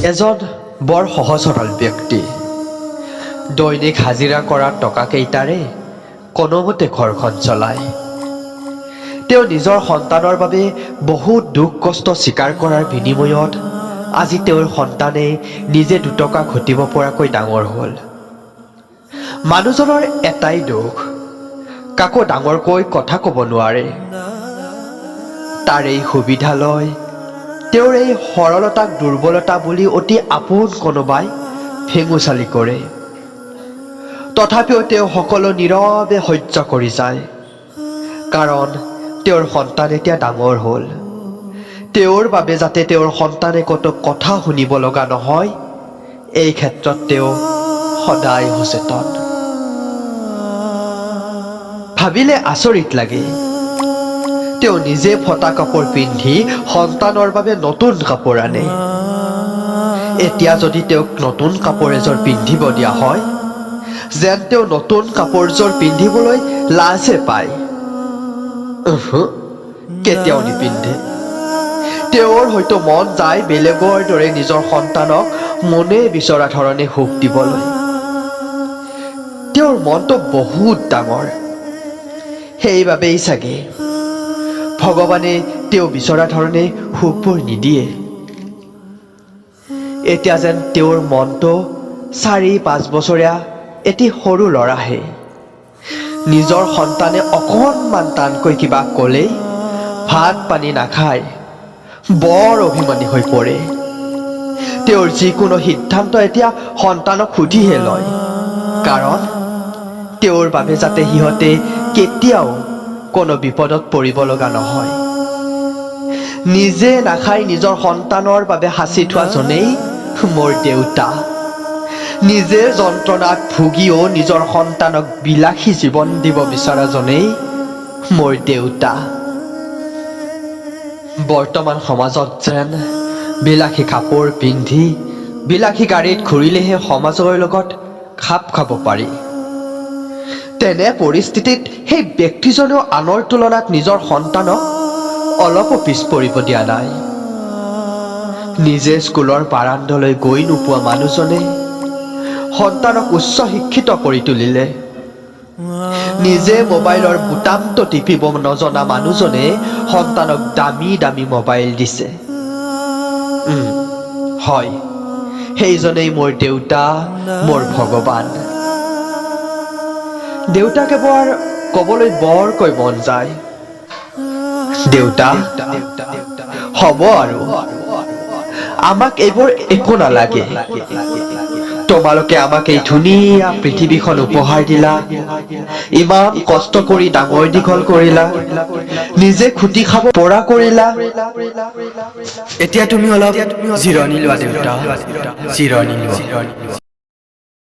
এজন বৰ সহজ সৰল ব্যক্তি দৈনিক হাজিৰা কৰা টকা কেইটাৰে কোনোমতে ঘৰখন চলায়। তেওঁ নিজৰ সন্তানৰ বাবে বহুত দুখ কষ্ট স্বীকাৰ কৰাৰ বিনিময়ত আজি তেওঁৰ সন্তানে নিজে দুটকা ঘটিব পৰাকৈ ডাঙৰ হ'ল। মানুহজনৰ এটাই দুখ, কাকো ডাঙৰকৈ কথা ক'ব নোৱাৰে। তাৰ এই সুবিধা লয় তেওঁৰ এই সৰলতাক দুৰ্বলতা বুলি অতি আপোন কোনোবাই ফেঙুচালি কৰে। তথাপিও তেওঁ সকলো নীৰৱে সহ্য কৰি যায়, কাৰণ তেওঁৰ সন্তান এতিয়া ডাঙৰ হ'ল। তেওঁৰ বাবে যাতে তেওঁৰ সন্তানে ক'তো কথা শুনিব লগা নহয়, এই ক্ষেত্ৰত তেওঁ সদায় সচেতন। ভাবিলে আচৰিত লাগে, তেওঁ নিজে ফটা কাপোৰ পিন্ধি সন্তানৰ বাবে নতুন কাপোৰ আনে। এতিয়া যদি তেওঁক নতুন কাপোৰ এযোৰ পিন্ধিব দিয়া হয়, যেন তেওঁ নতুন কাপোৰযোৰ পিন্ধিবলৈ লাজে পায়। কেতিয়াও নিপিন্ধে। তেওঁৰ হয়তো মন যায় বেলেগৰ দৰে নিজৰ সন্তানক মনে বিচৰা ধৰণে সুখ দিবলৈ। তেওঁৰ মনটো বহুত ডাঙৰ, সেইবাবেই চাগে ভগৱানে তেওঁ বিচৰা ধৰণে সুখবোৰ নিদিয়ে। এতিয়া যেন তেওঁৰ মনটো 4-5 বছৰীয়া এটি সৰু ল'ৰাহে। নিজৰ সন্তানে অকণমান টানকৈ কিবা ক'লেই ভাত পানী নাখায়, বৰ অভিমানী হৈ পৰে। তেওঁৰ যিকোনো সিদ্ধান্ত এতিয়া সন্তানক সুধিহে লয়, কাৰণ তেওঁৰ বাবে যাতে সিহঁতে কেতিয়াও কোনো বিপদত পৰিব লগা নহয়। নিজে নাখাই নিজৰ সন্তানৰ বাবে সাঁচি থোৱা জনেই মোৰ দেউতা। নিজে যন্ত্ৰণাত ভুগিও নিজৰ সন্তানক বিলাসী জীৱন দিব বিচৰাজনেই মোৰ দেউতা। বৰ্তমান সমাজত যেন বিলাসী কাপোৰ পিন্ধি বিলাসী গাড়ীত ঘূৰিলেহে সমাজৰ লগত খাপ খাব পাৰি। তেনে পৰিস্থিতিত সেই ব্যক্তিজনেও আনৰ তুলনাত নিজৰ সন্তানক অলপো পিছ পৰিব দিয়া নাই। নিজে স্কুলৰ বাৰান্দালৈ গৈ নোপোৱা মানুহজনে সন্তানক উচ্চ শিক্ষিত কৰি তুলিলে। নিজে মোবাইলৰ বুটামটো টিপিব নজনা মানুহজনে সন্তানক দামী দামী মোবাইল দিছে। হয়, সেইজনেই মোৰ দেউতা, মোৰ ভগৱান। দেউতাকে বৰ ক'বলৈ বৰকৈ মন যায়। দেউতা, হ'ব আৰু আমাক এইবোৰ একো নালাগে। তোমালোকে আমাক এই ধুনীয়া পৃথিৱীখন উপহাৰ দিলা, ইমান কষ্ট কৰি ডাঙৰ দীঘল কৰিলা, নিজে খুটি খাব পৰা কৰিলা। এতিয়া তুমি অলপ জিৰণি লোৱা দেউতা, জিৰণি লোৱা।